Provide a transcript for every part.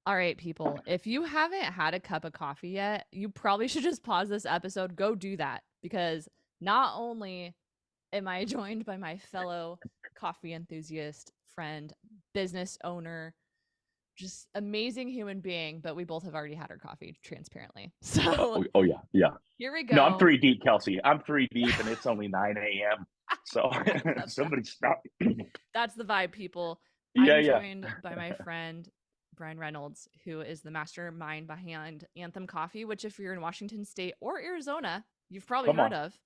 All right, people, if you haven't had a cup of coffee yet, you probably should just pause this episode, go do that, because not only am I joined by my fellow coffee enthusiast, friend, business owner, just amazing human being, but we both have already had our coffee transparently. So Oh yeah, yeah. here we No, I'm go. three deep, Kelsey. I'm three deep, and it's only 9 a.m. So I love that. somebody stop. That's the vibe, people. Yeah, I'm yeah. joined by my friend Brian Reynolds, who is the mastermind behind Anthem Coffee, which, if you're in Washington State or Arizona, you've probably Come heard on. of.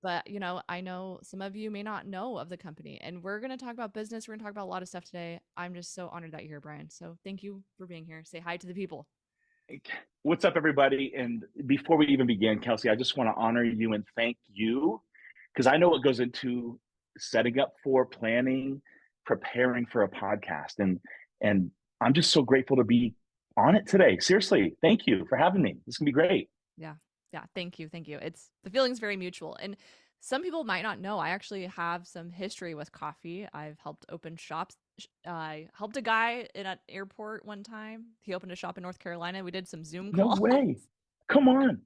But, I know some of you may not know of the company. And we're going to talk about business. We're going to talk about a lot of stuff today. I'm just so honored that you're here, Brian. So thank you for being here. Say hi to the people. What's up, everybody? And before we even begin, Kelsey, I just want to honor you and thank you because I know what goes into setting up for planning, preparing for a podcast, and I'm just so grateful to be on it today. Seriously, thank you for having me. This can be great. Yeah. Yeah. Thank you. Thank you. It's the feeling's very mutual. And some people might not know, I actually have some history with coffee. I've helped open shops. I helped a guy in an airport one time. He opened a shop in North Carolina. We did some Zoom No calls. way. Come on.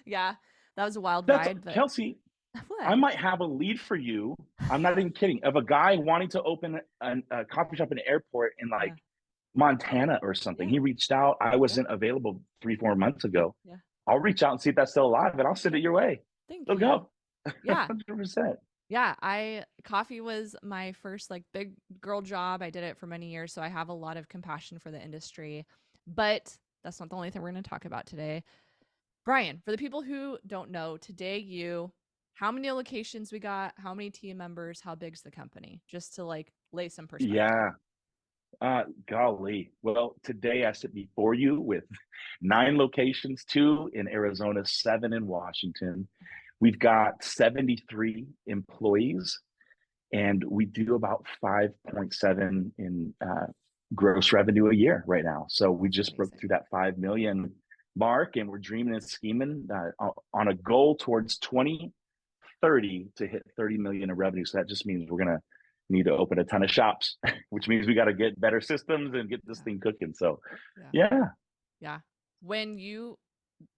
Yeah. That was a wild That's ride, but Kelsey. I what? might have a lead for you. I'm not even kidding. Of a guy wanting to open a coffee shop in an airport in like Yeah. Montana or something. Yeah. He reached out. I Yeah. wasn't available 3, 4 months ago. Yeah. I'll reach out and see if that's still alive, and I'll send it your way. Thank Let's you. go. Yeah. 100%. Yeah, I coffee was my first like big girl job. I did it for many years, so I have a lot of compassion for the industry. But that's not the only thing we're going to talk about today. Brian, for the people who don't know, how many locations we got, how many team members, how big's the company? Just to like lay some perspective. Yeah. Golly. Well, today I sit before you with 9 locations, two in Arizona, seven in Washington. We've got 73 employees, and we do about 5.7 in gross revenue a year right now. So we just broke Amazing. through that 5 million mark, and we're dreaming and scheming on a goal towards 2030 to hit 30 million in revenue. So that just means we're going to need to open a ton of shops, which means we got to get better systems and get this Yeah. thing cooking. So Yeah. yeah. Yeah. When you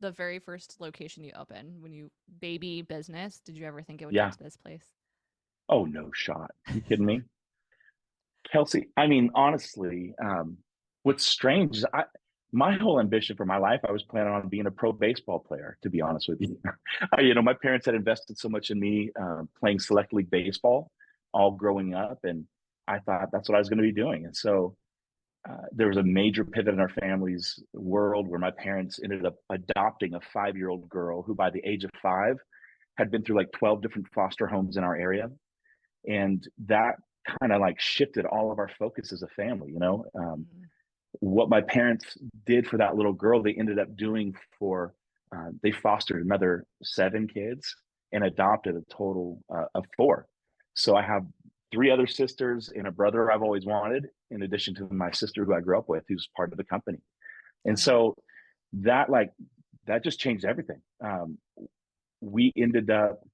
the very first location you opened, when you baby business, did you ever think it would get Yeah. to this place? Oh, no shot. You kidding me? Kelsey, I mean, honestly, what's strange is my whole ambition for my life, I was planning on being a pro baseball player, to be honest with you. My parents had invested so much in me playing select league baseball all growing up, and I thought that's what I was going to be doing. And so there was a major pivot in our family's world where my parents ended up adopting a 5-year-old girl who, by the age of 5, had been through like 12 different foster homes in our area. And that kind of like shifted all of our focus as a family. Mhm. What my parents did for that little girl, they ended up doing for, they fostered another 7 kids and adopted a total of 4. So I have 3 other sisters and a brother I've always wanted, in addition to my sister who I grew up with, who's part of the company. And Yeah. so that like that just changed everything. We ended up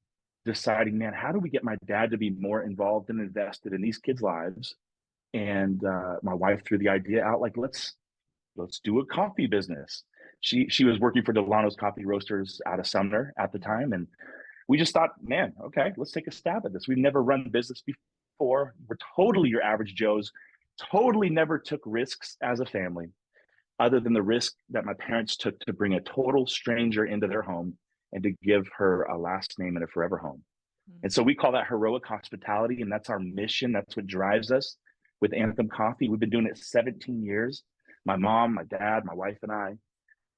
deciding, man, how do we get my dad to be more involved and invested in these kids' lives? And my wife threw the idea out, like, let's do a coffee business. She was working for Delano's Coffee Roasters out of Sumner at the Mhm. time, and we just thought, man, okay, let's take a stab at this. We've never run business before. We're totally your average Joes. Totally never took risks as a family, other than the risk that my parents took to bring a total stranger into their home and to give her a last name and a forever home. Mhm. And so we call that heroic hospitality, and that's our mission. That's what drives us with Anthem Coffee. We've been doing it 17 years. My mom, my dad, my wife, and I.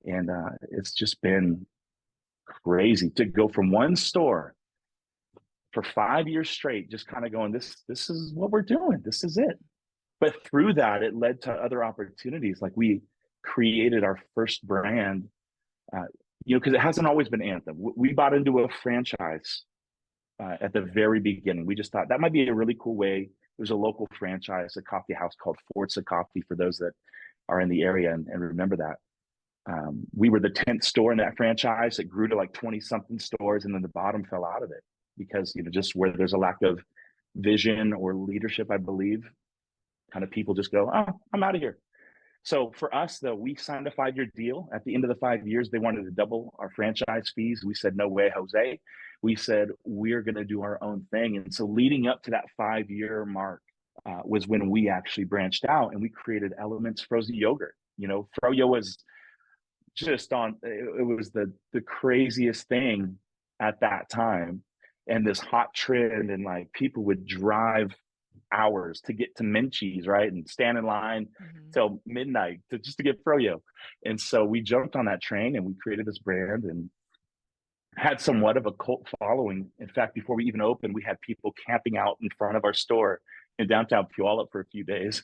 And it's just been crazy to go from one store for 5 years straight, just kind of going, this is what we're doing. This is it. But through that, it led to other opportunities. Like we created our first brand, uh, because it hasn't always been Anthem. We bought into a franchise at the very beginning. We just thought that might be a really cool way. There's a local franchise, a coffee house called Forza Coffee for those that are in the area and remember that. We were the 10th store in that franchise. It grew to like 20 something stores, and then the bottom fell out of it because, just where there's a lack of vision or leadership, I believe, kind of people just go, oh, I'm out of here. So for us, though, we signed a 5-year deal. At the end of the 5 years, they wanted to double our franchise fees. We said, no way, Jose. We said, we're going to do our own thing. And so leading up to that 5-year mark was when we actually branched out and we created Elements Frozen Yogurt. Froyo was just it was the craziest thing at that time. And this hot trend, and like people would drive hours to get to Minchie's, right? And stand in line till midnight just to get froyo. And so we jumped on that train and we created this brand and had somewhat of a cult following. In fact, before we even opened, we had people camping out in front of our store in downtown Puyallup for a few days.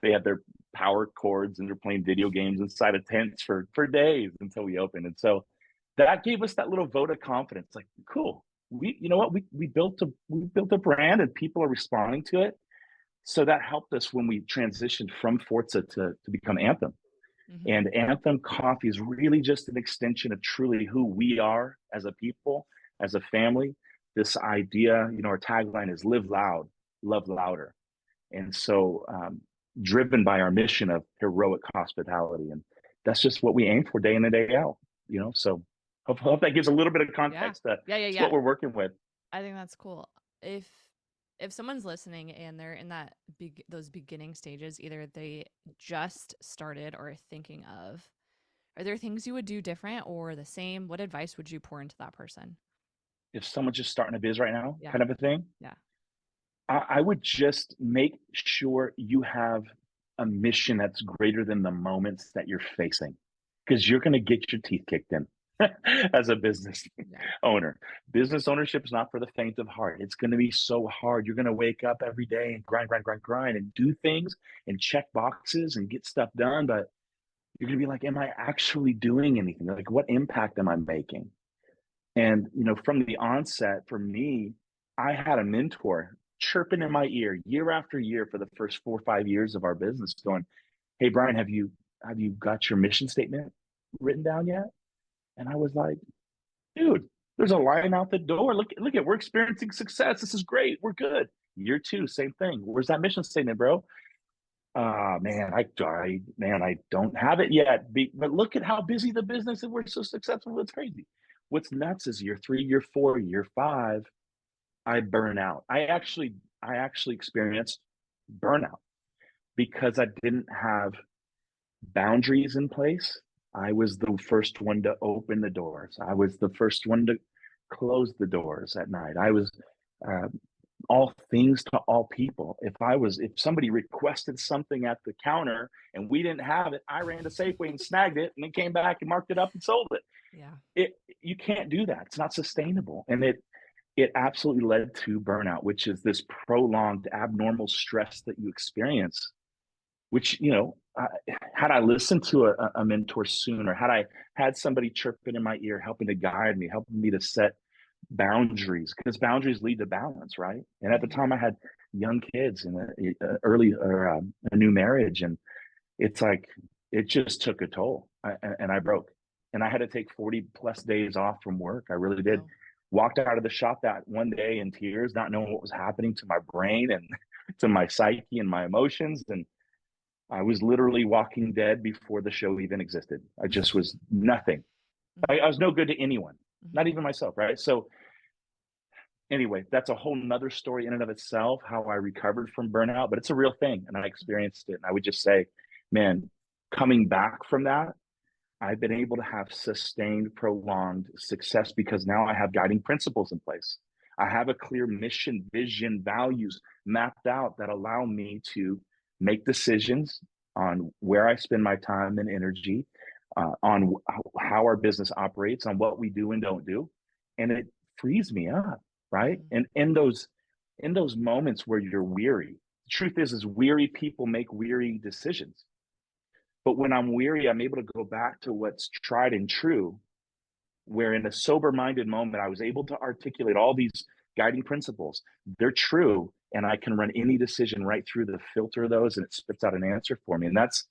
They had their power cords and they're playing video games inside of tents for days until we opened. And so that gave us that little vote of confidence. Like, cool. You know what? We built a brand and people are responding to it. So that helped us when we transitioned from Forza to become Anthem. And Anthem Coffee is really just an extension of truly who we are as a people, as a family. This idea, our tagline is live loud, love louder. And so driven by our mission of heroic hospitality. And that's just what we aim for day in and day out, so hope that gives a little bit of context to what we're working with. I think that's cool. If someone's listening and they're in those beginning stages, either they just started or are thinking of, are there things you would do different or the same? What advice would you pour into that person? If someone's just starting a biz right now, kind of a thing, yeah, I would just make sure you have a mission that's greater than the moments that you're facing, because you're going to get your teeth kicked in as a business owner. Business ownership is not for the faint of heart. It's going to be so hard. You're going to wake up every day and grind and do things and check boxes and get stuff done. But you're going to be like, am I actually doing anything? Like, what impact am I making? And, from the onset, for me, I had a mentor chirping in my ear year after year for the first 4 or 5 years of our business going, hey, Bryan, have you got your mission statement written down yet? And I was like, dude, there's a line out the door. Look, we're experiencing success. This is great. We're good. Year 2, same thing. Where's that mission statement, bro? Man, I don't have it yet. But look at how busy the business is. We're so successful. It's crazy. What's nuts is year 3, year 4, year 5, I burn out. I actually experienced burnout because I didn't have boundaries in place. I was the first one to open the doors. I was the first one to close the doors at night. I was all things to all people. If somebody requested something at the counter and we didn't have it, I ran to Safeway and snagged it and then came back and marked it up and sold it. Yeah. You can't do that. It's not sustainable. And it absolutely led to burnout, which is this prolonged abnormal stress that you experience, which, had I listened to a mentor sooner, had I had somebody chirping in my ear, helping to guide me, helping me to set boundaries, because boundaries lead to balance, right? And at the time I had young kids and a new marriage, and it's like, it just took a toll, and I broke, and I had to take 40 plus days off from work. I really did. Oh. Walked out of the shop that one day in tears, not knowing what was happening to my brain and to my psyche and my emotions. And I was literally walking dead before the show even existed. I just was nothing. I was no good to anyone, not even myself, right? So anyway, that's a whole nother story in and of itself, how I recovered from burnout, but it's a real thing and I experienced it. And I would just say, man, coming back from that, I've been able to have sustained, prolonged success because now I have guiding principles in place. I have a clear mission, vision, values mapped out that allow me to make decisions on where I spend my time and energy, on how our business operates, on what we do and don't do. And it frees me up, right? And in those moments where you're weary, the truth is weary people make weary decisions. But when I'm weary, I'm able to go back to what's tried and true, where in a sober-minded moment, I was able to articulate all these guiding principles. They're true, and I can run any decision right through the filter of those, and it spits out an answer for me. And that's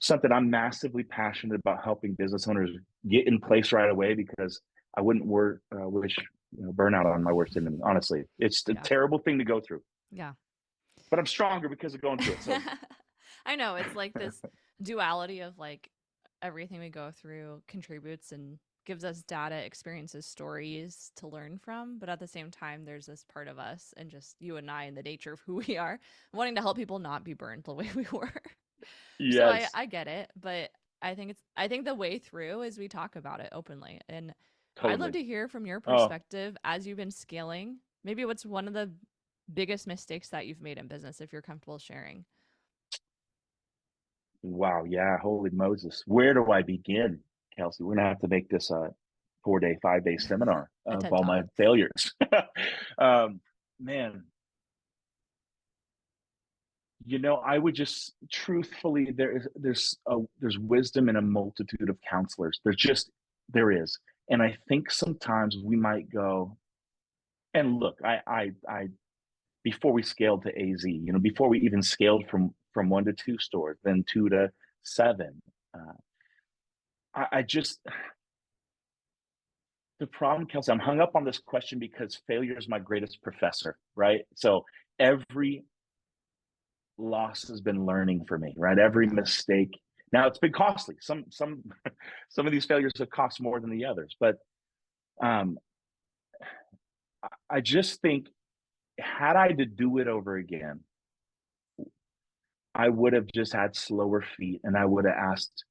something I'm massively passionate about, helping business owners get in place right away, because I wouldn't wish burnout on my worst enemy. Honestly, it's a terrible thing to go through. Yeah. But I'm stronger because of going through it. So. I know, it's like this duality of like everything we go through contributes and gives us data, experiences, stories to learn from. But at the same time, there's this part of us and just you and I and the nature of who we are wanting to help people not be burned the way we were. So Yes, I get it, but I think the way through is we talk about it openly. And I'd love totally. to hear from your Oh, perspective as you've been scaling. Maybe what's one of the biggest mistakes that you've made in business if you're comfortable sharing. wow. Yeah. Holy Moses. Where do I begin, Kelsey? We're going to have to make this a 4-day, 5-day seminar A of TED all talk. my failures. um, man, I would just truthfully, there's wisdom in a multitude of counselors. There is. And I think sometimes we might go, and look, I before we scaled to AZ, before we even scaled from 1 to 2 stores, then 2 to 7. Uh, I just the problem, Kelsey, I'm hung up on this question because failure is my greatest professor, right? So every loss has been learning for me, right? Every Yeah. mistake. Now it's been costly. Some some of these failures have cost more than the others, but um, I just think had I to do it over again, I would have just had slower feet and I would have asked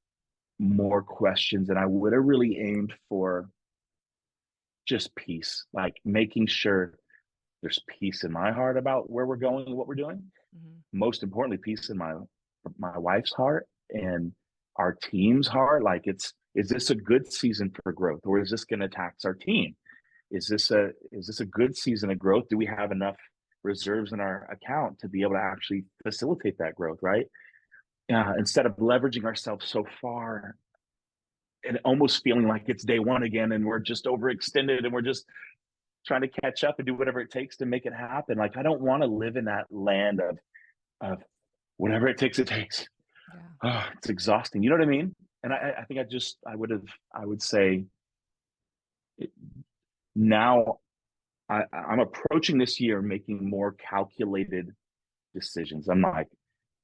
more questions and I would have really aimed for just peace, like making sure there's peace in my heart about where we're going and what we're doing. Mm-hmm. Most importantly, peace in my wife's heart and our team's heart. Like, is this a good season for growth, or is this going to tax our team? Is this a good season of growth? Do we have enough reserves in our account to be able to actually facilitate that growth? Right. Instead of leveraging ourselves so far and almost feeling like it's day one again, and we're just overextended, and we're just trying to catch up and do whatever it takes to make it happen. Like, I don't want to live in that land of whatever it takes, it takes. Yeah. Oh, it's exhausting. You know what I mean? And Yeah. I think I would say now I'm approaching this year making more calculated decisions. I'm like,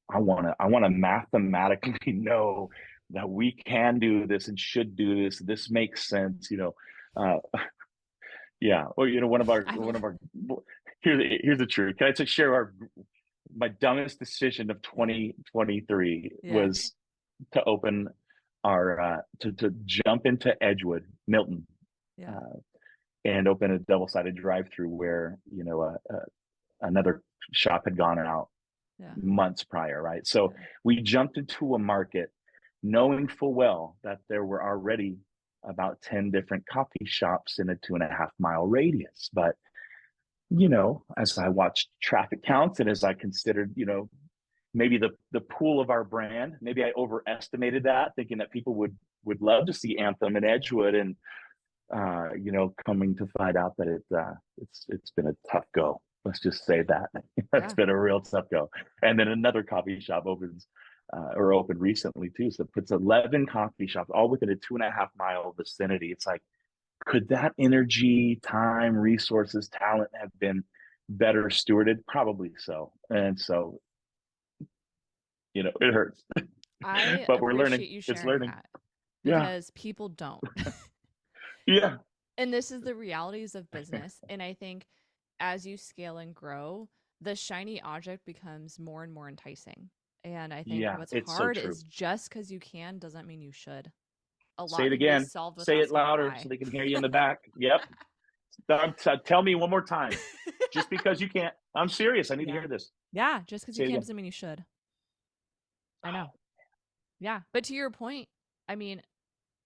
I want to mathematically know that we can do this and should do this. This makes sense, yeah. Or one of our I one of love. our here's the truth. Can I just share my dumbest decision of Yeah. 2023 Yeah. was to open to jump into Edgewood, Milton, Yeah. uh, and open a double-sided drive-through where another shop had gone out Yeah. months prior, right? So Yeah. we jumped into a market knowing full well that there were already about 10 different coffee shops in a 2.5 mile radius. But, as I watched traffic counts and as I considered, maybe the pool of our brand, maybe I overestimated that, thinking that people would love to see Anthem and Edgewood, and coming to find out that it's been a tough go. Let's just say that it's Yeah. been a real tough go. And then another coffee shop or opened recently too. So it puts 11 coffee shops all within a 2.5 mile vicinity. It's like, could that energy, time, resources, talent have been better stewarded? Probably so. And so, it hurts, I but we're learning. appreciate you It's sharing learning. that Yeah. because people don't. Yeah. And this is the realities of business. And I think as you scale and grow, the shiny object becomes more and more enticing. And I think Yeah. what's It's so hard true. is just because you can doesn't mean you should. A Say lot it can be again. solved with Say it asking louder so why. they can hear you in the back. Yep. Tell me one more time. Just because you can't. I'm serious. I need to Yeah. hear this. Yeah. Just because you Say it can again. doesn't mean you should. I know. Yeah. But to your point, I mean,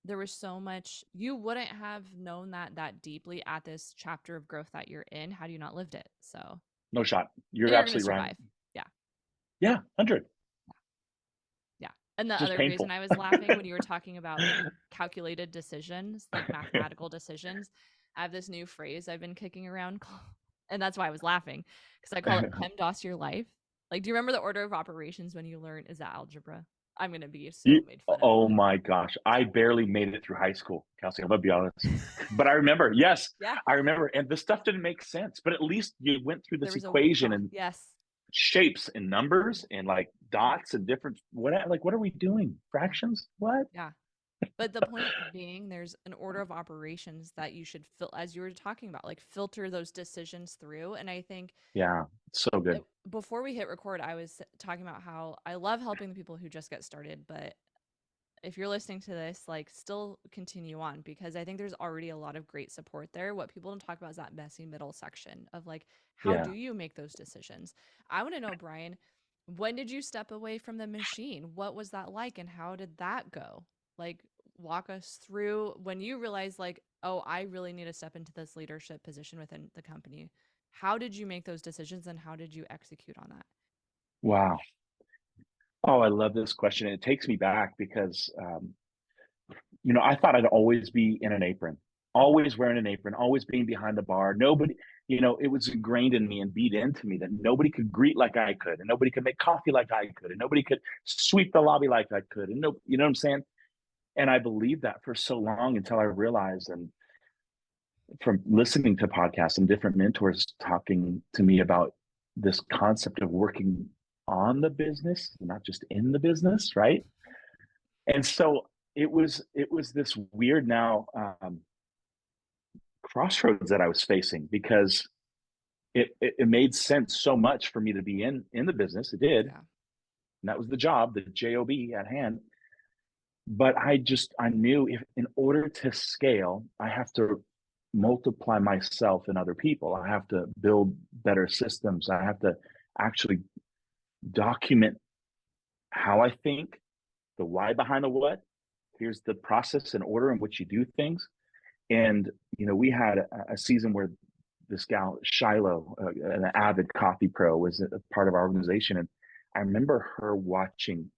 there was so much you wouldn't have known that deeply at this chapter of growth that you're in had you not lived it. So, No shot. and You're you're going to absolutely right. survive. Yeah. Yeah. 100. Yeah. And the Just other reason painful. I was laughing when you were talking about making calculated decisions, like mathematical decisions, I have this new phrase I've been kicking around, and that's why I was laughing because I call it PEMDAS your life. Like, do you remember the order of operations when you learn is that algebra? I'm gonna be so made fun of Oh for it. my gosh. I barely made it through high school, Kelsey. I'm going to be honest. But I remember, yes, Yeah, I remember. And the stuff didn't make sense. But at least you went through there this was a equation thought. and Yes, shapes and numbers and like dots and different what are we doing? Yeah. Fractions? What? Yeah. But the point being, there's an order of operations that you should as you were talking about, like filter those decisions through. And I think Yeah, so good. before we hit record, I was talking about how I love helping the people who just get started, but if you're listening to this, like still continue on because I think there's already a lot of great support there. What people don't talk about is that messy middle section of like, how Yeah. do you make those decisions? I want to know, Bryan, when did you step away from the machine? What was that like and how did that go? Like, walk us through when you realized, like, oh, I really need to step into this leadership position within the company. How did you make those decisions and how did you execute on that? Wow. Oh, I love this question. It takes me back because I thought I'd always be in an apron, always wearing an apron, always being behind the bar. Nobody, it was ingrained in me and beat into me that nobody could greet like I could, and nobody could make coffee like I could, and nobody could sweep the lobby like I could. And no, you know what I'm saying? And I believed that for so long until I realized, and from listening to podcasts and different mentors talking to me about this concept of working on the business, not just in the business, right? And so it was this weird now crossroads that I was facing because it made sense so much for me to be in the business. It did, and Yeah. that was the job, the job at hand. But I knew if in order to scale, I have to multiply myself and other people. I have to build better systems. I have to actually document how I think, the why behind the what. Here's the process and order in which you do things. And we had a season where this gal Shiloh, an avid coffee pro, was a part of our organization, and I remember her watching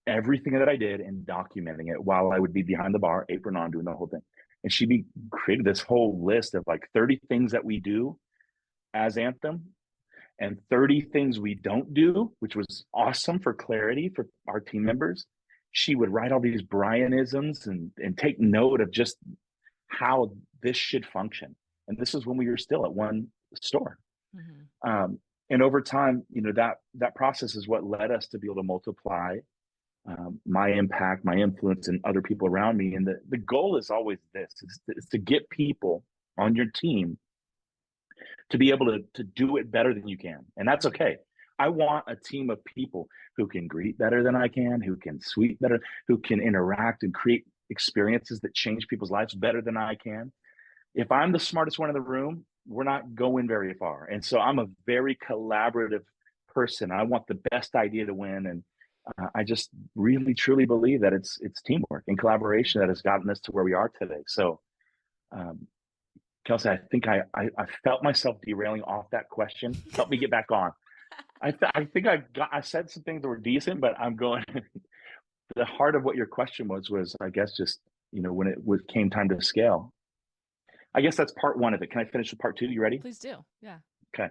everything that I did and documenting it while I would be behind the bar, apron on, doing the whole thing. And she created this whole list of like 30 things that we do as Anthem and 30 things we don't do, which was awesome for clarity for our team members. She would write all these Bryanisms and take note of just how this should function. And this is when we were still at one store. Mm-hmm. And over time, that process is what led us to be able to multiply my impact, my influence, and other people around me. And the goal is always this: is to get people on your team to be able to do it better than you can, and that's Mm-hmm. okay. I want a team of people who can greet better than I can, who can sweep better, who can interact and create experiences that change people's lives better than I can. If I'm the smartest one in the room, we're not going very far. And so I'm a very collaborative person. I want the best idea to win. And I just really truly believe that it's teamwork and collaboration that has gotten us to where we are today. So, um, Kelsey, I think I felt myself derailing off that question. Help me get back on. I think I said some things that were decent, but I'm going. The heart of what your question was I guess just when came time to scale. I guess that's part one of it. Can I finish with part two? You ready? Please do. Yeah. Okay.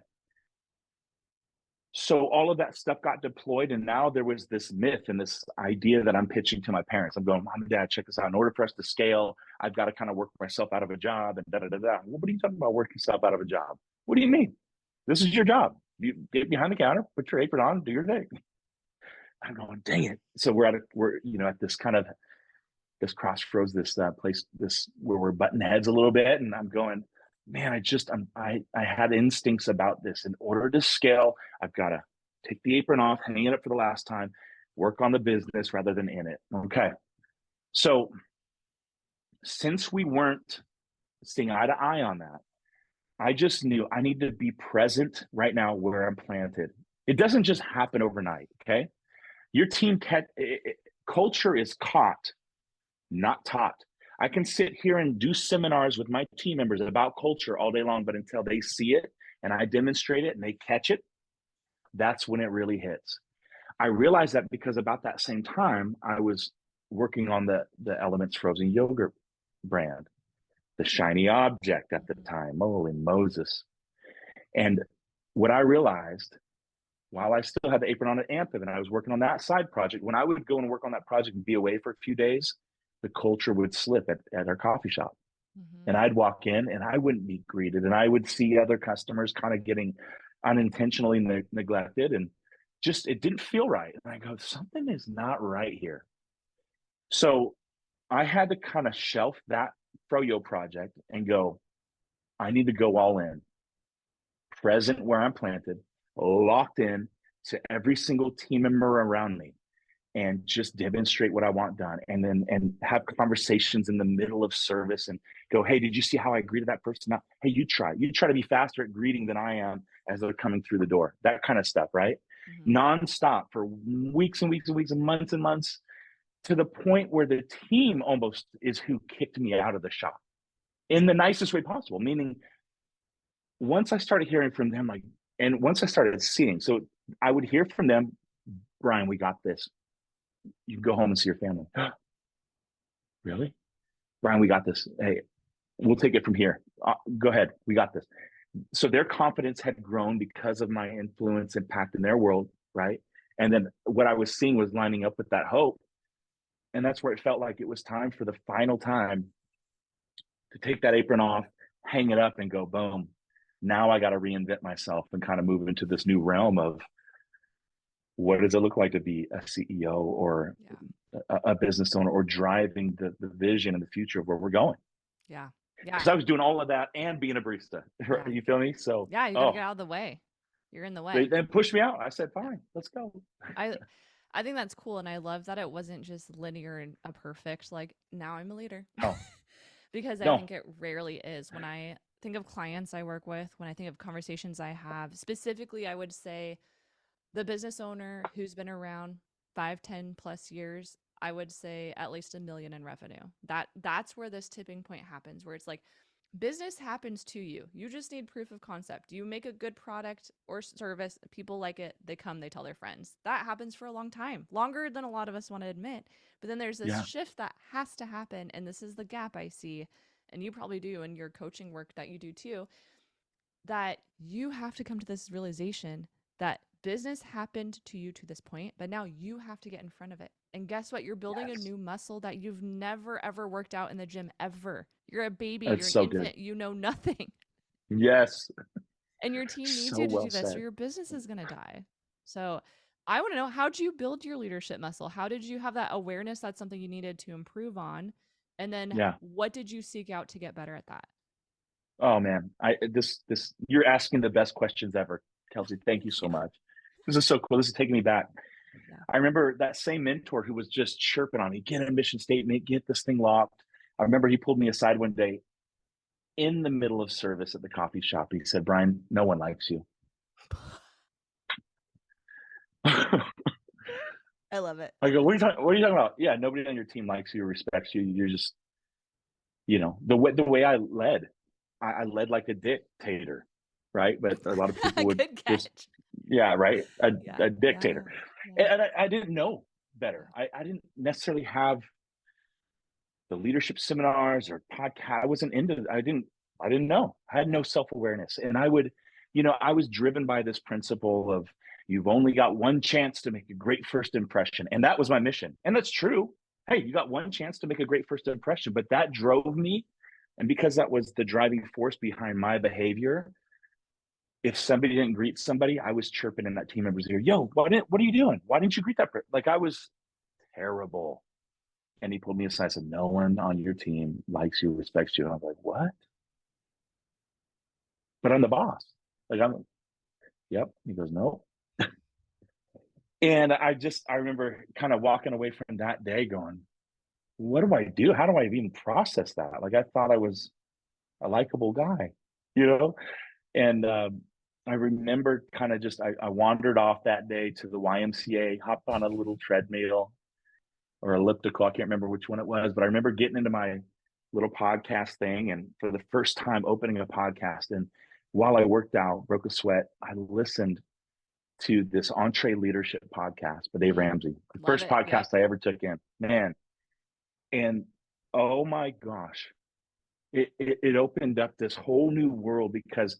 So all of that stuff got deployed, and now there was this myth and this idea that I'm pitching to my parents. I'm going, Mom and Dad, check this out. In order for us to scale, I've got to kind of work myself out of a job and da da da da. Well, what are you talking about working yourself out of a job? What do you mean? This is your job. You get behind the counter, put your apron on, do your thing. I'm going, dang it. So we're at this kind of this crossroads, this place, this where we're butting heads a little bit, and I'm going, man, I had instincts about this. In order to scale, I've got to take the apron off, hang it up for the last time, work on the business rather than in it. Okay, so since we weren't seeing eye to eye on that, I just knew I need to be present right now where I'm planted. It doesn't just happen overnight. Okay, your team culture is caught, not taught. I can sit here and do seminars with my team members about culture all day long, but until they see it and I demonstrate it and they catch it, that's when it really hits. I realized that because about that same time, I was working on the Elements frozen yogurt brand, the shiny object at the Mm-hmm. time. Holy Moses. And what I realized while I still had the apron on at Anthem and I was working on that side project, when I would go and work on that project and be away for a few days, the culture would slip at our coffee shop. Mm-hmm. And I'd walk in and I wouldn't be greeted. And I would see other customers kind of getting, unintentionally neglected, and just it didn't feel right. And I go, something is not right here. So I had to kind of shelf that froyo project and go, I need to go all in, present where I'm planted, locked in to every single team member around me, and just demonstrate what I want done. And then and have conversations in the middle of service and go, hey, did you see how I greeted that person? Now, hey, you try to be faster at greeting than I am as they're coming through the door. That kind of stuff, right? Mm-hmm. Nonstop for weeks and weeks and weeks and months, to the point where the team almost is who kicked me out of the shop in the nicest way possible. Meaning, once I started hearing from them, like, and once I started seeing, so I would hear from them, Bryan, we got this. You can go home and see your family. Really? Bryan, we got this. Hey, we'll take it from here. Go ahead. We got this. So their confidence had grown because of my influence, impact in their world, right? And then what I was seeing was lining up with that hope. And that's where it felt like it was time for the final time to take that apron off, hang it up, and go, boom. Now I got to reinvent myself and kind of move into this new realm of what does it look like to be a CEO or a business owner, or driving the vision and the future of where we're going. Yeah. Yeah. Because I was doing all of that and being a barista. Yeah. You feel me? So yeah, you gotta get out of the way. You're in the way. They pushed me out. I said, fine, let's go. I think that's cool, and I love that it wasn't just linear and a perfect, like, now I'm a leader. No. Because I No. think it rarely is. When I think of clients I work with, when I think of conversations I have, specifically, I would say the business owner who's been around 5, 10 plus years, I would say at least $1 million in revenue. That's where this tipping point happens, where it's like business happens to you. You just need proof of concept. You make a good product or service, people like it, they come, they tell their friends. That happens for a long time, longer than a lot of us want to admit. But then there's this shift that has to happen. And this is the gap I see, and you probably do in your coaching work that you do too, that you have to come to this realization that business happened to you to this point, but now you have to get in front of it. And guess what? You're building a new muscle that you've never, ever worked out in the gym ever. You're a baby. That's you're so an infant. good. You know nothing. Yes. And your team needs So you to well do this, or said. your business is going to die. So I want to know, how did you build your leadership muscle? How did you have that awareness that's something you needed to improve on? And then what did you seek out to get better at that? Oh man, this you're asking the best questions ever, Kelsey. Thank you Thank so you. much. This is so cool. This is taking me back. Yeah. I remember that same mentor who was just chirping on me, get a mission statement, get this thing locked. I remember he pulled me aside one day in the middle of service at the coffee shop. He said, Bryan, no one likes you. I love it. I go, what are you talking about? Yeah, nobody on your team likes you or respects you. You're just, the way I led. I led like a dictator, right? But a lot of people would Good catch. just, yeah, right, a Yeah. dictator. Yeah. And I didn't know better. I didn't necessarily have the leadership seminars or podcast. I wasn't into. I didn't know. I had no self-awareness, and I was driven by this principle of you've only got one chance to make a great first impression, and that was my mission. And that's true. Hey, you got one chance to make a great first impression, but that drove me. And because that was the driving force behind my behavior, if somebody didn't greet somebody, I was chirping in that team member's ear, yo, what are you doing? Why didn't you greet that person? Like, I was terrible. And he pulled me aside and said, no one on your team likes you, respects you. And I was like, what? But I'm the boss. Like, yep. He goes, no. And I remember kind of walking away from that day going, what do I do? How do I even process that? Like, I thought I was a likable guy, you know? And I remember kind of I wandered off that day to the YMCA, hopped on a little treadmill or elliptical. I can't remember which one it was, but I remember getting into my little podcast thing. And for the first time opening a podcast. And while I worked out, broke a sweat, I listened to this Entree Leadership podcast by Dave Ramsey, the first podcast I ever took in, man. And oh my gosh, it opened up this whole new world because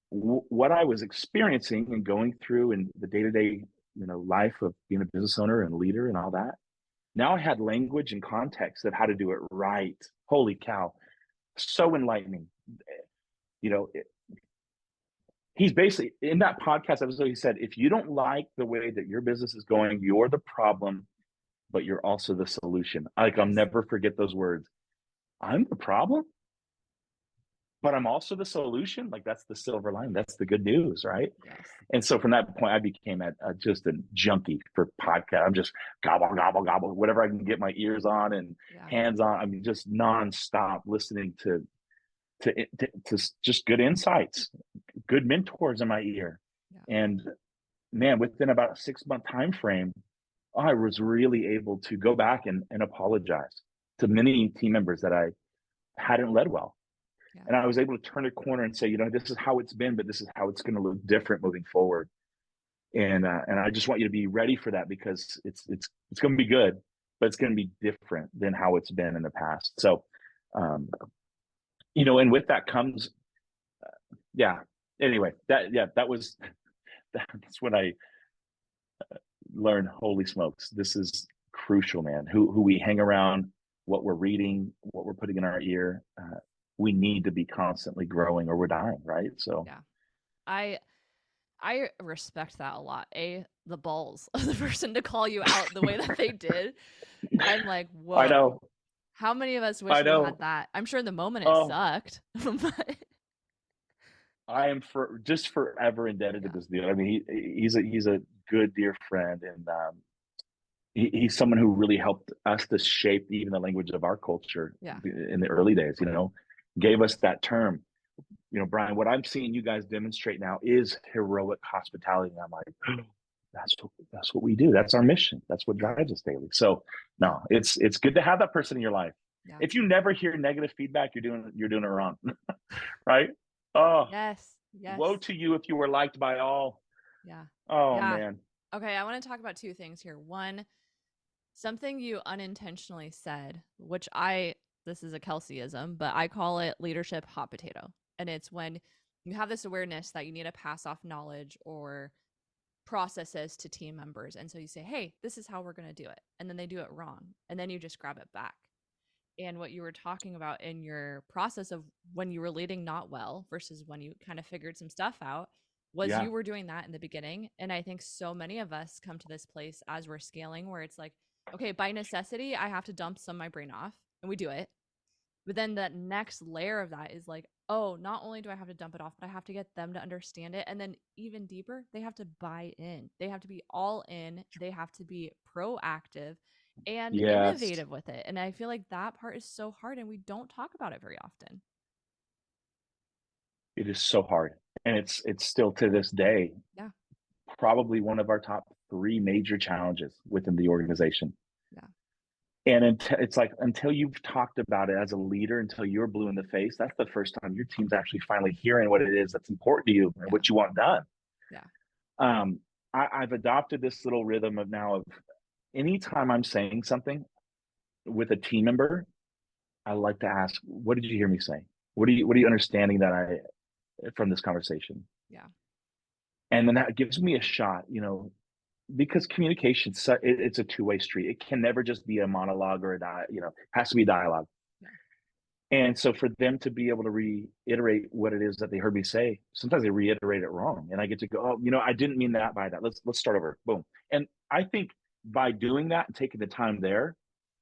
what I was experiencing and going through in the day-to-day, life of being a business owner and leader and all that. Now I had language and context of how to do it right. Holy cow. So enlightening. he's basically in that podcast episode. He said, if you don't like the way that your business is going, you're the problem, but you're also the solution. Like, I'll Yes. never forget those words. I'm the problem, but I'm also the solution. Like, that's the silver line. That's the good news, right? Yes. And so from that point, I became just a junkie for podcast. I'm just gobble, gobble, gobble, whatever I can get my ears on and Yeah. hands on. I mean, just nonstop listening to just good insights, good mentors in my ear. Yeah. And man, within about a 6-month time frame, I was really able to go back and apologize to many team members that I hadn't led well. Yeah. And I was able to turn a corner and say, this is how it's been, but this is how it's going to look different moving forward. And I just want you to be ready for that, because it's going to be good, but it's going to be different than how it's been in the past. So, and with that comes, yeah. Anyway, that's when I learned, holy smokes, this is crucial, man. Who we hang around, what we're reading, what we're putting in our ear. We need to be constantly growing, or we're dying, right? So Yeah. I respect that a lot. The balls of the person to call you out the way that they did. I'm like, I whoa. know, How many of us I wish we had know. that? I'm sure in the moment it Oh, sucked, but I am just forever indebted to yeah. this dude. I mean, he's a good dear friend, and he's someone who really helped us to shape even the language of our culture Yeah. in the early days. Gave us that term. Bryan, what I'm seeing you guys demonstrate now is heroic hospitality. And I'm like, that's what we do. That's our mission. That's what Yeah. drives us daily. So Yeah. no, it's good to have that person in your life. Yeah. If you never hear negative feedback, you're doing it wrong. Right? Oh, Yes. Yes. woe to you if you were liked by all. Yeah. Oh Yeah. man. Okay, I want to talk about two things here. One, something you unintentionally said, which this is a Kelseyism, but I call it leadership hot potato. And it's when you have this awareness that you need to pass off knowledge or processes to team members. And so you say, hey, this is how we're going to do it. And then they do it wrong. And then you just grab it back. And what you were talking about in your process of when you were leading not well versus when you kind of figured some stuff out was Yeah. you were doing that in the beginning. And I think so many of us come to this place as we're scaling where it's like, okay, by necessity, I have to dump some of my brain off, and we do it. But then that next layer of that is like, oh, not only do I have to dump it off, but I have to get them to understand it. And then even deeper, they have to buy in. They have to be all in. They have to be proactive and Yes. innovative with it. And I feel like that part is so hard, and we don't talk about it very often. It is so hard. And it's still to this day, Yeah. probably one of our top 3 major challenges within the organization. Yeah. And it's like, until you've talked about it as a leader, until you're blue in the face, that's the first time your team's actually finally hearing what it is that's important to you and Yeah. what you want done. Yeah. I've adopted this little rhythm of anytime I'm saying something with a team member, I like to ask, what did you hear me say? What are you understanding from this conversation? Yeah. And then that gives me a shot, because communication, it's a two-way street. It can never just be a monologue or it has to be dialogue. Yeah. And so for them to be able to reiterate what it is that they heard me say, sometimes they reiterate it wrong, and I get to go, oh, I didn't mean that by that. Let's start over. Boom. And I think by doing that and taking the time there,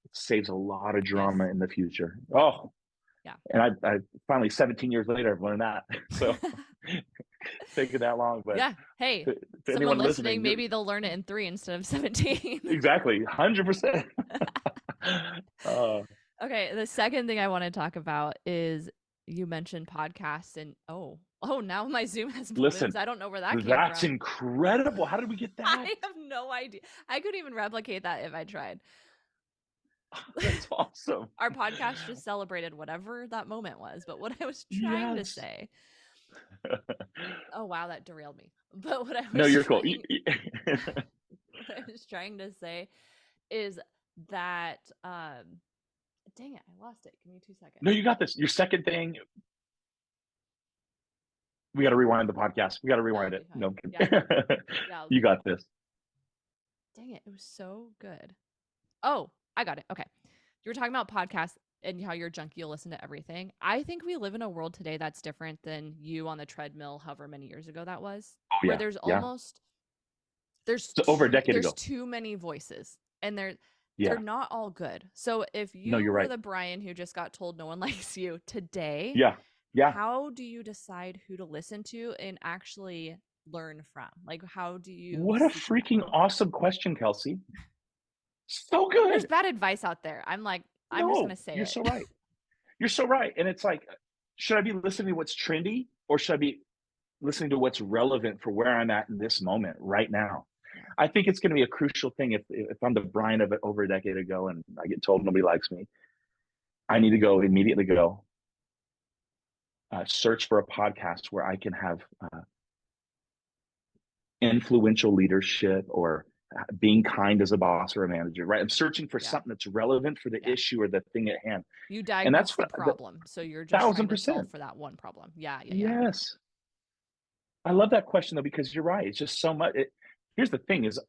it saves a lot of Yes. drama in the future. Oh, Yeah. And I finally, 17 years later, I've learned that. So taking that long, but yeah. Hey, to someone anyone listening, listening, maybe they'll learn it in 3 instead of 17. exactly, 100%. Okay, the second thing I want to talk about is you mentioned podcasts, and now my Zoom has balloons. Listen, I don't know where that came that's from. incredible. How did we get that? I have no idea. I couldn't even replicate that if I tried. That's awesome. Our podcast just celebrated whatever that moment was, but what I was trying to say. Oh wow, that derailed me. But what I was No, you're cool. what I was trying to say is that dang it, I lost it. Give me 2 seconds. No, you got this. Your second thing, we got to rewind the podcast. We got to rewind it. No, yeah. You got this. Dang it, it was so good. Oh, I got it. Okay. You were talking about podcasts, and how you're a junkie, you'll listen to everything. I think we live in a world today that's different than you on the treadmill, however many years ago that was, Oh where yeah, yeah. So over a decade there's ago. too many voices, and they're Yeah. not all good. So if No, you you're were right. the Bryan who just got told no one likes you today, Yeah. Yeah. how do you decide who to listen to and actually learn from? Like, how do you What a seek that freaking out? awesome question, Kelsey. So There's good. bad advice out there. I'm like, I'm just No, gonna say you're it. so right. You're so right. And it's like, should I be listening to what's trendy or should I be listening to what's relevant for where I'm at in this moment right now? Yeah. I think it's going to be a crucial thing if I'm the Bryan of it over a decade ago and I get told nobody likes me, I need to go immediately go search for a podcast where I can have influential leadership or being kind as a boss or a manager, right? I'm searching for Yeah. something that's relevant for the Yeah. issue or the thing at hand. You And that's diagnose the what the problem, so you're just trying thousand to solve percent. for that one problem. Yeah, yeah, yeah. Yes. I love that question though, because you're right. It's just so much. Here's the thing is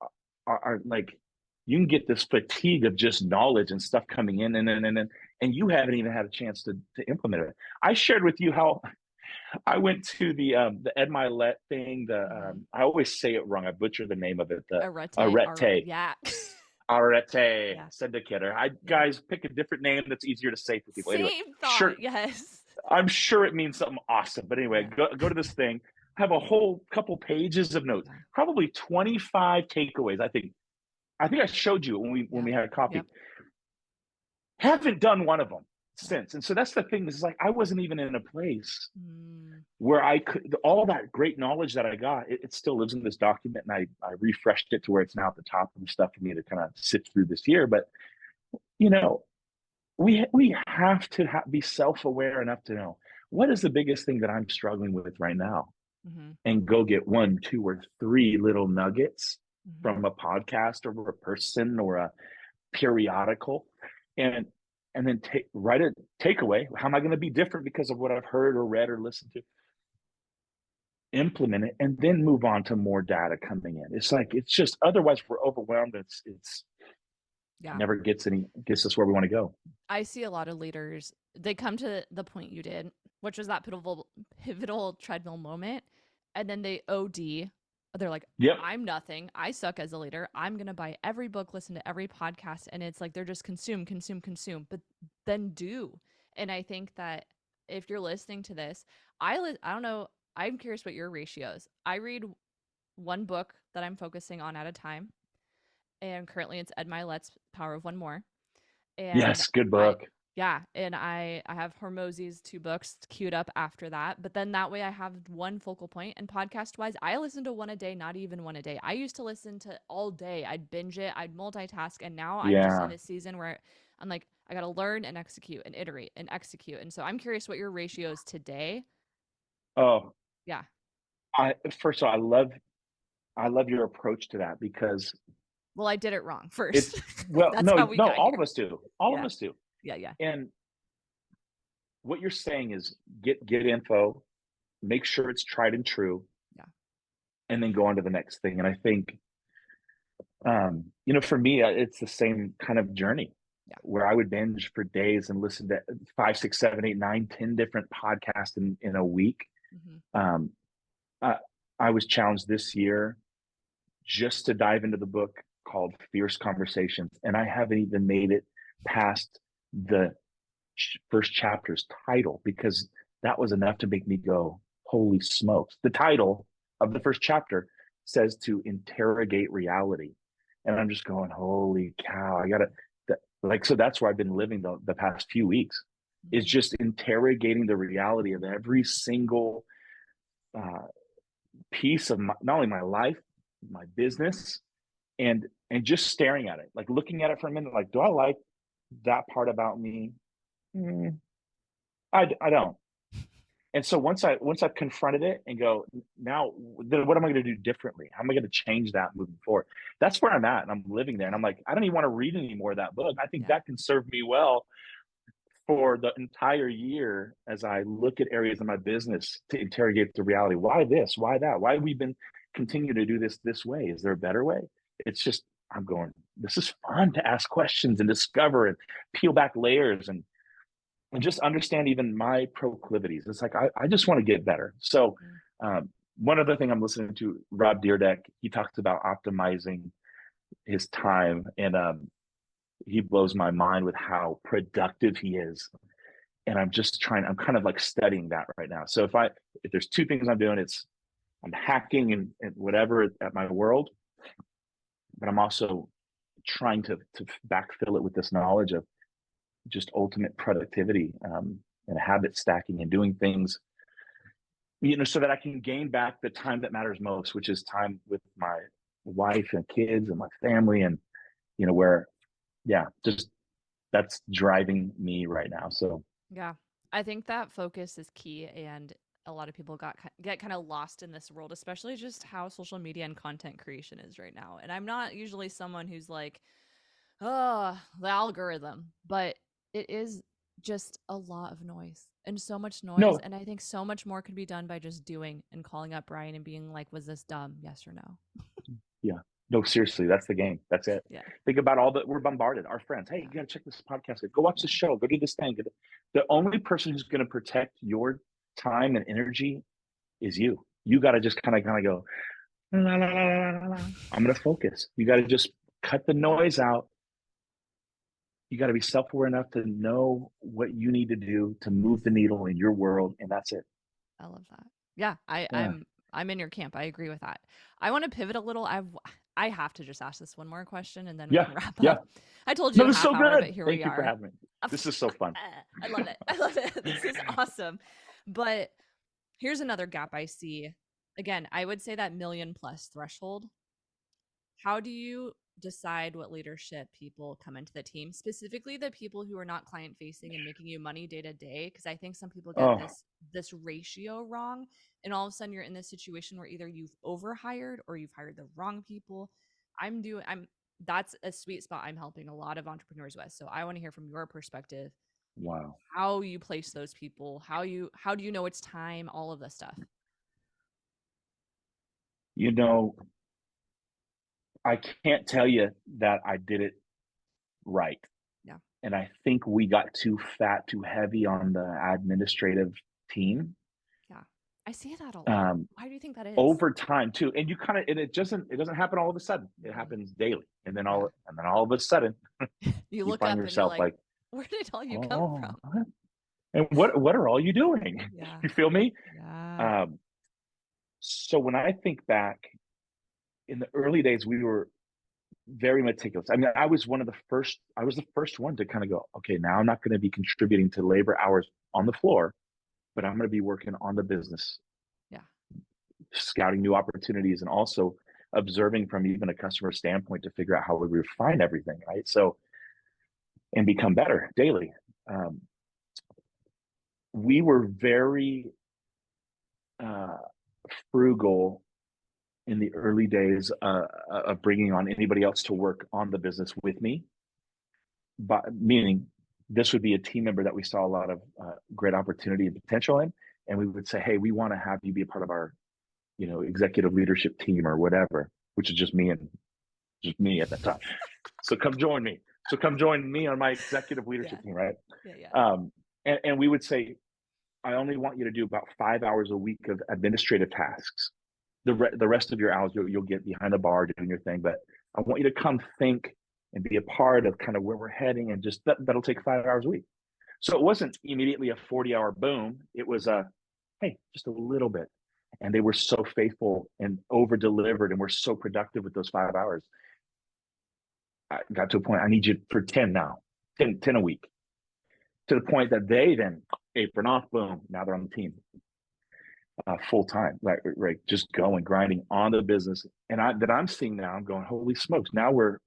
like, you can get this fatigue of just knowledge and stuff coming in and you haven't even had a chance to implement it. I shared with you how I went to the Ed Milet thing. Mm-hmm. I always say it wrong. I butcher the name of it. The Arete, Arete yeah. Arete Yeah, Syndicator. I yeah. guys pick a different name that's easier to say for people. Anyway, Same sure, thought. Yes. I'm sure it means something awesome. But anyway, Yeah, go to this thing. Have a whole couple pages of notes, yeah, probably 25 takeaways. I think I showed you when yeah. we had coffee. Yep. Haven't done one of them Yeah. since. And so that's the thing. Is like I wasn't even in a place Mm, where I could all that great knowledge that I got, it still lives in this document, and I refreshed it to where it's now at the top of the stuff for me to kind of sift through this year. But you know, we have to be self-aware enough to know what is the biggest thing that I'm struggling with right now, mm-hmm, and go get one, two, or three little nuggets mm-hmm. from a podcast or a person or a periodical, and then write a takeaway. How am I going to be different because of what I've heard or read or listened to? Implement it and then move on to more data coming in. It's like it's just otherwise we're overwhelmed. It's Yeah. never gets us where we want to go. I see a lot of leaders, they come to the point you did, which was that pivotal treadmill moment, and then they OD. They're like, Yep. I'm nothing. I suck as a leader. I'm going to buy every book, listen to every podcast. And it's like they're just consume, consume, consume, but then do. And I think that if you're listening to this, I don't know. I'm curious what your ratio is. I read one book that I'm focusing on at a time. And currently it's Ed Milet's Power of One More. And Yes, good I book. yeah, and I have Hormozy's two books queued up after that. But then that way I have one focal point. And podcast wise, I listen to one a day, not even one a day. I used to listen to all day. I'd binge it, I'd multitask, and now I'm just in Yeah. a season where I'm like, I gotta learn and execute and iterate and execute. And so I'm curious what your ratio is today. Oh, Yeah. I first of all, I love your approach to that because Well, I did it wrong it's first. well, That's no, how we no, got all of here. us do. All of Yeah. us do. Yeah. Yeah. And what you're saying is get info, make sure it's tried and true, Yeah. and then go on to the next thing. And I think for me, it's the same kind of journey Yeah. where I would binge for days and listen to five, six, seven, eight, nine, 10 different podcasts in a week. Mm-hmm. Um, I, I was challenged this year just to dive into the book called Fierce Conversations, and I haven't even made it past the first chapter's title because that was enough to make me go, holy smokes. The title of the first chapter says to interrogate reality. And I'm just going, holy cow, I gotta so that's where I've been living the past few weeks is Mm-hmm. just interrogating the reality of every single uh, piece of not only my life, my business, and just staring at it, like looking at it for a minute, like, do I like that part about me? Mm, I don't. And so once I've confronted it and go, now then what am I going to do differently? How am I going to change that moving forward? That's where I'm at, and I'm living there. And Yeah. I'm like, I don't even want to read any more of that book. I think Yeah. that can serve me well for the entire year as I look at areas of my business to interrogate the reality. Why this? Why that? Why we've been continue to do this way? Is there a better way? It's just I'm going. This is fun to ask questions and discover and peel back layers and and just understand even my proclivities. It's like, I just want to get better. So Mm. one other thing I'm listening to, Rob Deerdeck, he talks about optimizing his time, and he blows my mind with how productive he is. And I'm kind of like studying that right now. So if there's two things I'm doing, it's I'm hacking and whatever at my world, but I'm also trying to backfill it with this knowledge of just ultimate productivity, and habit stacking and doing things, so that I can gain back the time that matters most, which is time with my wife and kids and my family, and where, yeah, just that's driving me right now. So Yeah. I think that focus is key, and a lot of people get kind of lost in this world, especially just how social media and content creation is right now. And I'm not usually someone who's like, "Oh, the algorithm," but it is just a lot of noise and so much noise, no, and I think so much more could be done by just doing and calling up Brian and being like, "Was this dumb? Yes or no?" yeah, no, seriously, that's the game. That's it. Yeah. Think about all that we're bombarded. Our friends, hey, you Yeah. got to check this podcast. Go watch Yeah. this show. Go do this thing. The only person who's going to protect your time and energy is you. You got to just kind of go, la, la, la, la, la, la. I'm going to focus. You got to just cut the Yeah. noise out. You got to be self-aware enough to know what you need to do to move the needle in your world, and that's it. I love that. Yeah, Yeah, I'm in your camp. I agree with that. I want to pivot a little. I have to just ask this one more question and then we yeah, can wrap yeah. up. I told you No, a this is half so hour, good. but here we Thank you for are. having me. This is so fun. I love it. I love it. This is awesome. But here's another gap I see. Again, I would say that million plus threshold. How do you decide what leadership people come into the team, specifically the people who are not client facing and making you money day to day? Because I think some people get Oh, this ratio wrong, and all of a sudden you're in this situation where either you've overhired or you've hired the wrong people. I'm That's a sweet spot I'm helping a lot of entrepreneurs with. So I want to hear from your perspective wow. how you place those people, how do you know it's time, all of this stuff. You know, I can't tell you that I did it right. Yeah. And I think we got too fat, too heavy on the administrative team. Yeah. I see that a lot. Um, Why do you think that is? Over time too. And you kind of, and it doesn't happen all of a sudden. It Mhm. happens daily. And then Yeah. all of a sudden You you look find up and you're yourself like, like, where did all you come oh, from? and what are all you doing? Yeah. You feel me? Yeah. Um, so when I think back in the early days, we were very meticulous. I mean, I was the first one to kind of go, okay, now I'm not going to be contributing to labor hours on the floor, but I'm going to be working on the business, Yeah. scouting new opportunities, and also observing from even a customer standpoint to figure out how we refine everything, right? So, and become better daily. Um, we were very uh, frugal in the early days of bringing on anybody else to work on the business with me, but meaning this would be a team member that we saw a lot of great opportunity and potential in, and we would say, hey, we want to have you be a part of our executive leadership team or whatever, which is just me at that time. So come join me on my executive Yeah. leadership team, right? Yeah. Yeah. um, and we would say, I only want you to do about 5 hours a week of administrative tasks. The rest of your hours, you'll get behind the bar doing your thing, but I want you to come think and be a part of kind of where we're heading, and just that'll take 5 hours a week. So it wasn't immediately a 40-hour boom. It was a, hey, just a little bit. And they were so faithful and over delivered and were so productive with those 5 hours. I got to a point, I need you for 10 now, 10 a week, to the point that they then apron off, boom, now they're on the team full time, right, just going, grinding on the business. And I'm seeing now, I'm going, holy smokes, now we're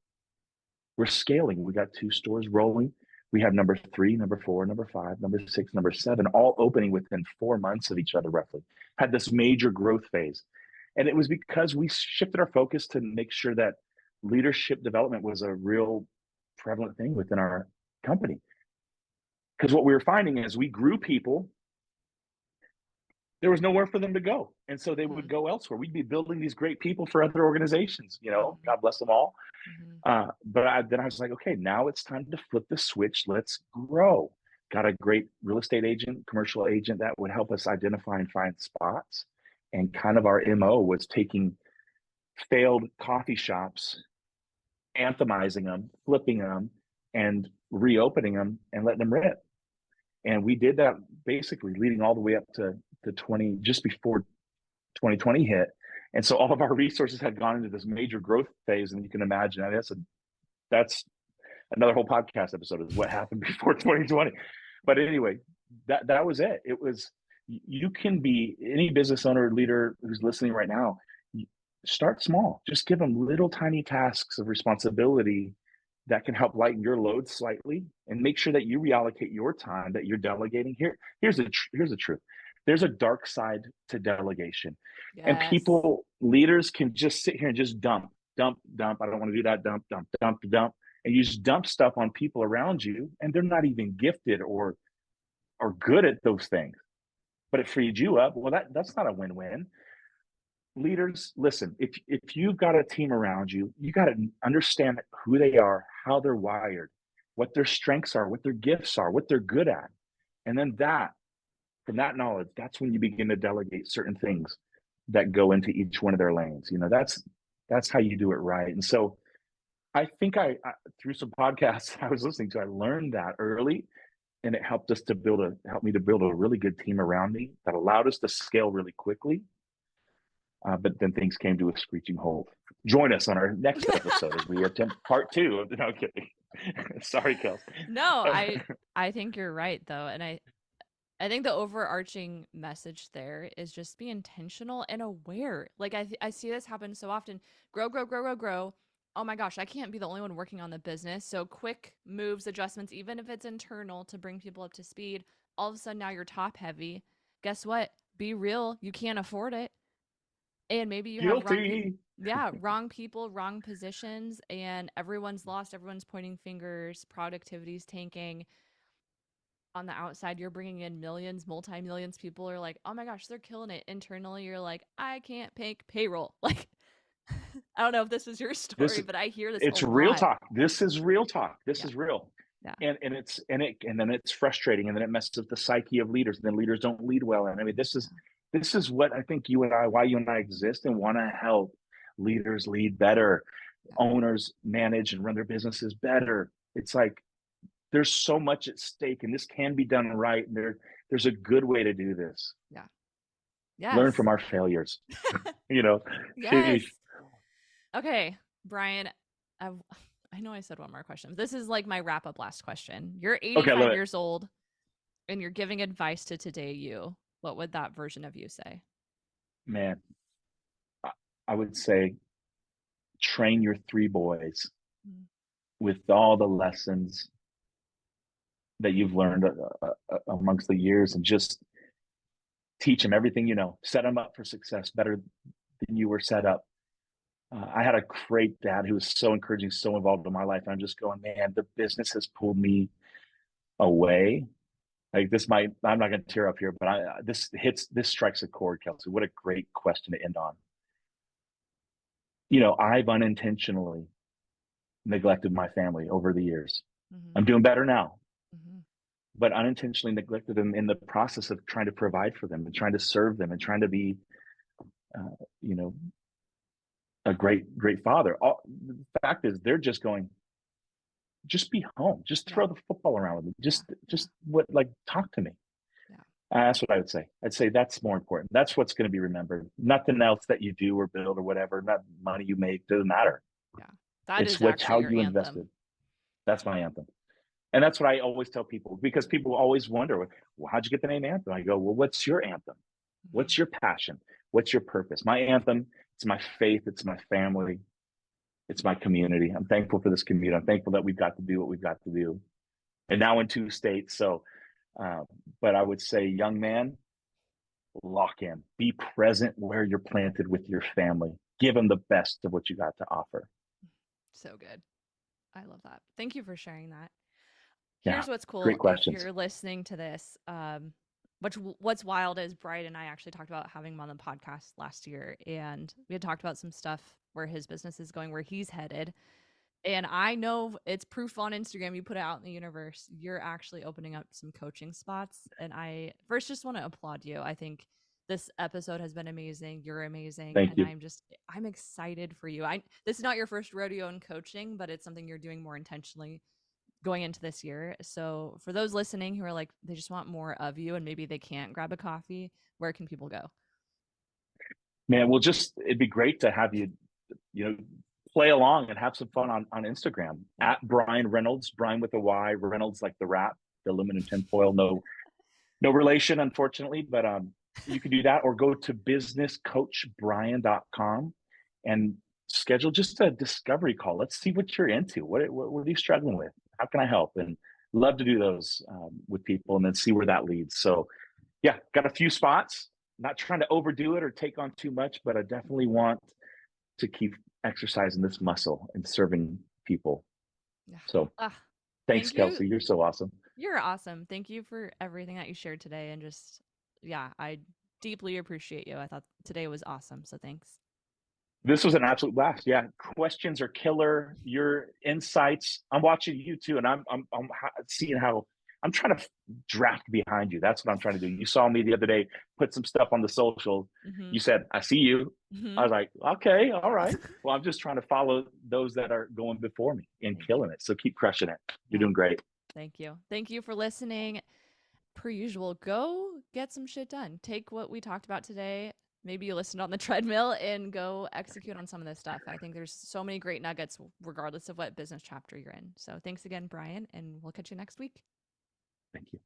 scaling. We got 2 stores rolling. We have number 3, number 4, number 5, number 6, number 7, all opening within 4 months of each other, roughly. Had this major growth phase. And it was because we shifted our focus to make sure that leadership development was a real prevalent thing within our company. Because what we were finding is we grew people, there was nowhere for them to go. And so they would Mm-hmm. go elsewhere. We'd be building these great people for other organizations, Mm-hmm. God bless them all. Mm-hmm. Then I was like, okay, now it's time to flip the switch. Let's grow. got a great real estate agent, commercial agent that would help us identify and find spots. And kind of our MO was taking failed coffee shops, anthemizing them, flipping them, and reopening them and letting them rent. And we did that basically leading all the way up to 20, just before 2020 hit. And so all of our resources had gone into this major growth phase. And you can imagine that's another whole podcast episode is what happened before 2020. But anyway, that was it. It was, you can be any business owner or leader who's listening right now, start small. Just give them little tiny tasks of responsibility that can help lighten your load slightly, and make sure that you reallocate your time that you're delegating. Here's the truth. There's a dark side to delegation. And Yes. leaders can just sit here and just dump. I don't want to do that. Dump. And you just dump stuff on people around you, and they're not even gifted or good at those things. But it freed you up. Well, that's not a win-win. Leaders, listen, if you've got a team around you, you got to understand who they are, how they're wired, what their strengths are, what their gifts are, what they're good at. And then from that knowledge, that's when you begin to delegate certain things that go into each one of their lanes. That's how you do it right. And so I think I through some podcasts I was listening to, I learned that early, and it helped me to build a really good team around me that allowed us to scale really quickly. But then things came to a screeching halt. Join us on our next episode as we attempt part 2 of the. No, kidding. Sorry, Kels. No, I think you're right though, and I think the overarching message there is just be intentional and aware. Like I see this happen so often. Grow, grow, grow, grow, grow. Oh my gosh, I can't be the only one working on the business. So quick moves, adjustments, even if it's internal to bring people up to speed. All of a sudden now you're top heavy. Guess what? Be real. You can't afford it. And maybe you have wrong people. Guilty. Yeah, wrong people, wrong positions, and everyone's lost. Everyone's pointing fingers. Productivity's tanking. On the outside, you're bringing in millions, multi-millions. People are like, oh my gosh, they're killing it. Internally, you're like, I can't pay payroll. Like, I don't know if this is your This story, but I hear this a It's real lot. talk. This is real talk. This Yeah. is real. Yeah. And then it's frustrating, and then it messes with the psyche of leaders, and then leaders don't lead well. And I mean, this is what I think why you and I exist, and want to help leaders lead better, Yeah. owners manage and run their businesses better. It's like there's so much at stake, and this can be done right. And there's a good way to do this. Yeah. Learn Yes. from our failures. you know, Yes. Sheesh. Okay, Bryan, I, I know I said one more question. This is like my wrap up last question. You're Okay, I love 85 it. years old and you're giving advice to today you. What would that version of you say? Man, I would say train your 3 boys Mm. with all the lessons that you've learned amongst the years, and just teach them everything set them up for success better than you were set up. I had a great dad who was so encouraging, so involved in my life. And I'm just going, man, the business has pulled me away. Like I'm not going to tear up here, but this strikes a chord, Kelsey. What a great question to end on. I've unintentionally neglected my family over the years. Mm-hmm. I'm doing better now, Mm-hmm. but unintentionally neglected them in the process of trying to provide for them and trying to serve them and trying to be, you know, a great father. The fact is, they're just going, just be home, just Yeah. throw the football around with me, Yeah. just what, like, talk to me. Yeah. That's what I would say. I'd say that's more important. That's what's going to be remembered. Nothing else that you do or build or whatever, not money you make, doesn't matter. Yeah. That It's is what actually how your you anthem. invested. That's my anthem. And that's what I always tell people, because people always wonder, well, how'd you get the name Anthem? I go, well, what's your anthem? Mm-hmm. What's your passion? What's your purpose? My anthem, it's my faith, it's my family, it's my community. I'm thankful for this community. I'm thankful that we've got to do what we've got to do. And now in 2 states. So, but I would say, young man, lock in, be present where you're planted with your family. Give them the best of what you got to offer. So good. I love that. Thank you for sharing that. Yeah, Here's what's cool. great If questions. you're listening to this, what's wild is Bryan and I actually talked about having him on the podcast last year, and we had talked about some stuff where his business is going, where he's headed. And I know it's proof on Instagram. You put it out in the universe. You're actually opening up some coaching spots. And I first just want to applaud you. I think this episode has been amazing. You're amazing. Thank And you. I'm excited for you. This is not your first rodeo in coaching, but it's something you're doing more intentionally going into this year. So for those listening who are like, they just want more of you and maybe they can't grab a coffee, where can people go? Man, well, just it'd be great to have you, play along and have some fun on Instagram Yeah. at Bryan Reynolds, Bryan with a Y, Reynolds like the rap, the aluminum tinfoil. No relation, unfortunately, but you can do that or go to businesscoachbryan.com and schedule just a discovery call. Let's see what you're into. What are you struggling with? How can I help? And love to do those with people and then see where that leads. So, yeah, got a few spots. Not trying to overdo it or take on too much, but I definitely want to keep exercising this muscle and serving people. Yeah. So, Ah, thanks, thank you. Kelsey. You're so awesome. You're awesome. Thank you for everything that you shared today. And just, yeah, I deeply appreciate you. I thought today was awesome. So thanks. This was an absolute blast. Yeah, questions are killer. Your insights. I'm watching you too, and I'm seeing how I'm trying to draft behind you. That's what I'm trying to do. You saw me the other day put some stuff on the social. Mm-hmm. You said, "I see you." I Mm-hmm. was like, "Okay, all right." Well, I'm just trying to follow those that are going before me and Thank you. killing it. So keep crushing it. You're Yeah. doing great. Thank you. Thank you for listening. Per usual, go get some shit done. Take what we talked about today. Maybe you listened on the treadmill and go execute on some of this stuff. I think there's so many great nuggets, regardless of what business chapter you're in. So thanks again, Bryan, and we'll catch you next week. Thank you.